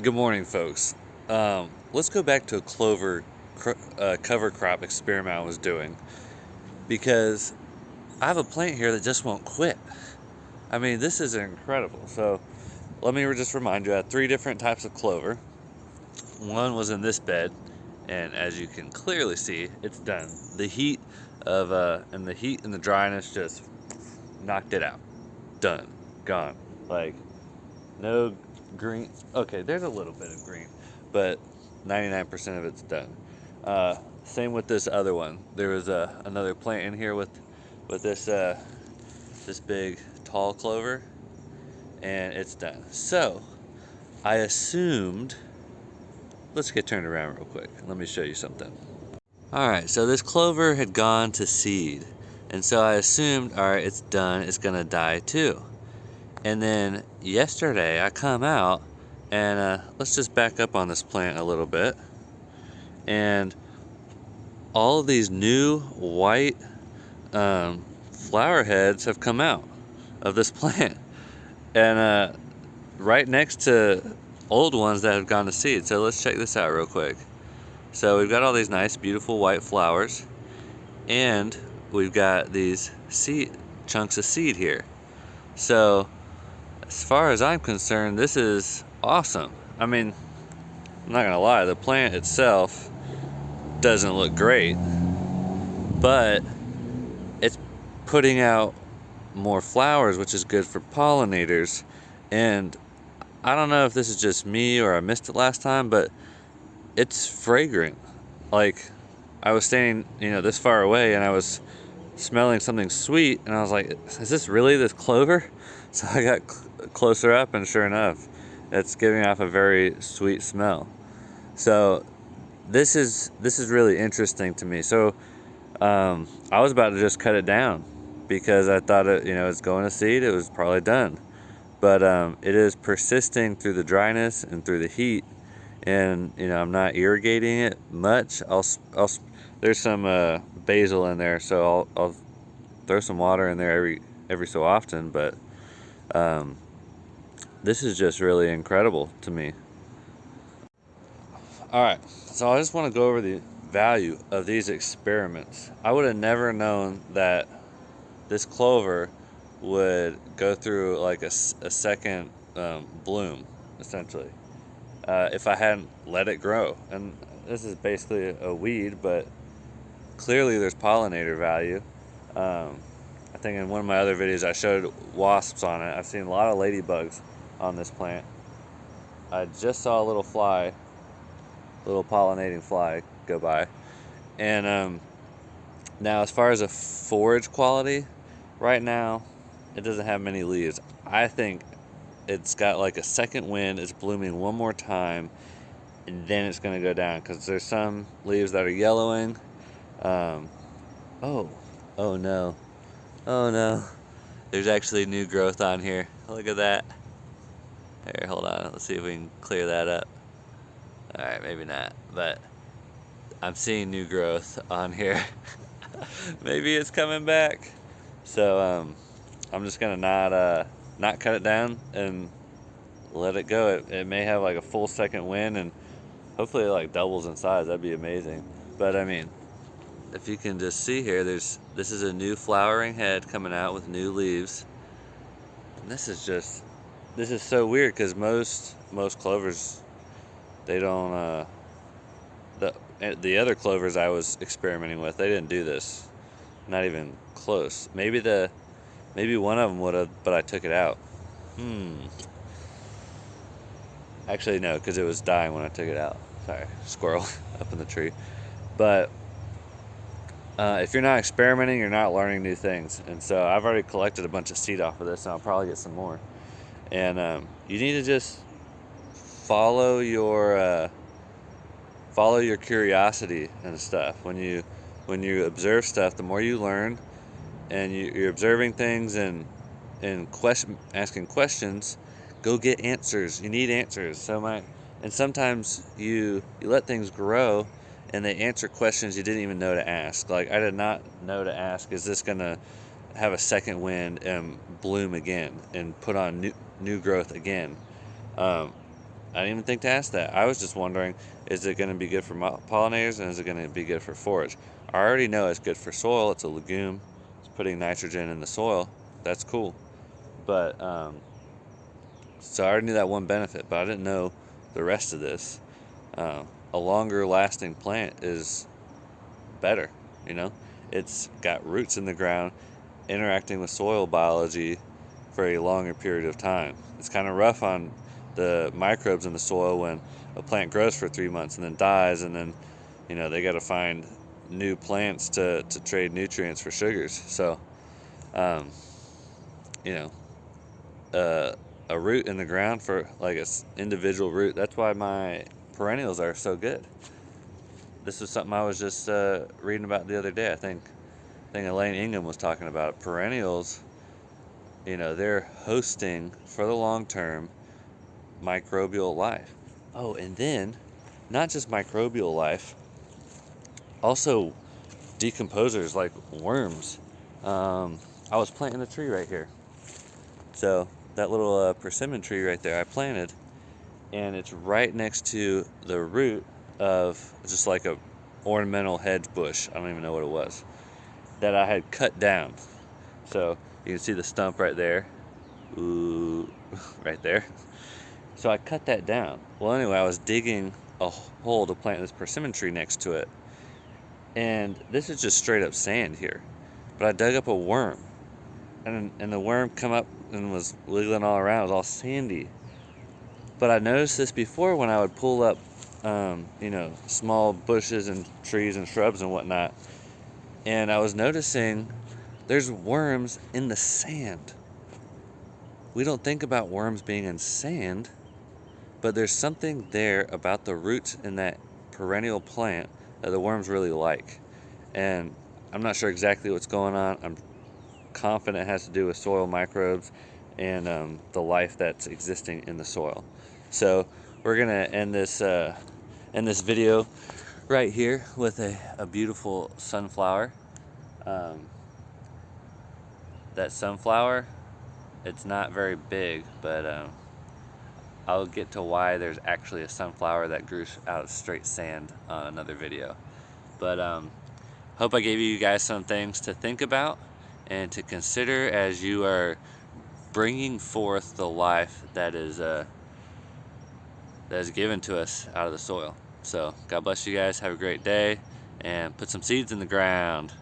Good morning, folks. Let's go back to a cover crop experiment I was doing because I have a plant here that just won't quit. I mean, this is incredible. So let me just remind you, I had three different types of clover. One was in this bed, and as you can clearly see, it's done. The heat and the dryness just knocked it out. Done. Gone. Like, no green. Okay, there's a little bit of green, but 99% of it's done. Same with this other one. There was another plant in here with this big tall clover, and it's done. So I assumed. Let's get turned around real quick. Let me show you something. All right, so this clover had gone to seed, and so I assumed, all right, it's done. It's gonna die too. And then yesterday I come out and let's just back up on this plant a little bit. And all of these new white flower heads have come out of this plant. And right next to old ones that have gone to seed. So let's check this out real quick. So we've got all these nice, beautiful white flowers. And we've got these chunks of seed here. So as far as I'm concerned, this is awesome. I mean, I'm not gonna lie, the plant itself doesn't look great, but it's putting out more flowers, which is good for pollinators. And I don't know if this is just me or I missed it last time, but it's fragrant. Like, I was standing, this far away, and I was smelling something sweet, and I was like, is this really this clover? So I got closer up, and sure enough, it's giving off a very sweet smell. So this is really interesting to me. So I was about to just cut it down because I thought it's going to seed. It was probably done, but it is persisting through the dryness and through the heat, and I'm not irrigating it much. There's some basil in there, so I'll throw some water in there every so often, but this is just really incredible to me. All right, so I just want to go over the value of these experiments. I would have never known that this clover would go through like a second bloom, essentially, if I hadn't let it grow. And this is basically a weed, but clearly there's pollinator value. I think in one of my other videos I showed wasps on it. I've seen a lot of ladybugs on this plant. I just saw a little pollinating fly go by. And now as far as a forage quality, right now it doesn't have many leaves. I think it's got like a second wind, it's blooming one more time, and then it's going to go down because there's some leaves that are yellowing. Oh no. Oh no. There's actually new growth on here. Look at that. Here, hold on. Let's see if we can clear that up. Alright, maybe not. But I'm seeing new growth on here. Maybe it's coming back. So I'm just gonna not cut it down and let it go. It may have like a full second wind, and hopefully it like doubles in size. That'd be amazing. But I mean, if you can just see here, this is a new flowering head coming out with new leaves. And this is so weird because most clovers, they don't the other clovers I was experimenting with, they didn't do this. Not even close. Maybe one of them would have, but I took it out. Actually no, because it was dying when I took it out. Sorry, squirrel up in the tree. But if you're not experimenting, you're not learning new things. And so I've already collected a bunch of seed off of this, and I'll probably get some more. And you need to just follow your curiosity and stuff. When you observe stuff, the more you learn, and you're observing things and asking questions, go get answers. You need answers. And sometimes you let things grow, and they answer questions you didn't even know to ask. Like, I did not know to ask, is this gonna have a second wind and bloom again and put on new growth again? I didn't even think to ask that. I was just wondering, is it going to be good for pollinators and is it going to be good for forage? I already know it's good for soil. It's a legume. It's putting nitrogen in the soil. That's cool. But, so I already knew that one benefit, but I didn't know the rest of this. A longer lasting plant is better, you know? It's got roots in the ground interacting with soil biology for a longer period of time. It's kind of rough on the microbes in the soil when a plant grows for 3 months and then dies, and then, you know, they got to find new plants to trade nutrients for sugars. So, um, you know, a root in the ground for like a individual root, that's why my perennials are so good. This is something I was just reading about the other day. I think Elaine Ingham was talking about perennials. You know, they're hosting for the long term microbial life. Oh, and then not just microbial life, also decomposers like worms. I was planting a tree right here. So that little persimmon tree right there I planted, and it's right next to the root of just like a ornamental hedge bush. I don't even know what it was that I had cut down. So you can see the stump right there. Ooh, right there. So I cut that down. Well, anyway, I was digging a hole to plant this persimmon tree next to it. And this is just straight up sand here. But I dug up a worm. And the worm come up and was wiggling all around. It was all sandy. But I noticed this before when I would pull up, you know, small bushes and trees and shrubs and whatnot. And I was noticing there's worms in the sand. We don't think about worms being in sand, but there's something there about the roots in that perennial plant that the worms really like. And I'm not sure exactly what's going on. I'm confident it has to do with soil microbes and the life that's existing in the soil. So we're gonna end this video right here with a beautiful sunflower. That sunflower, it's not very big, but I'll get to why there's actually a sunflower that grew out of straight sand on another video. But hope I gave you guys some things to think about and to consider as you are bringing forth the life that is given to us out of the soil. So God bless you guys. Have a great day and put some seeds in the ground.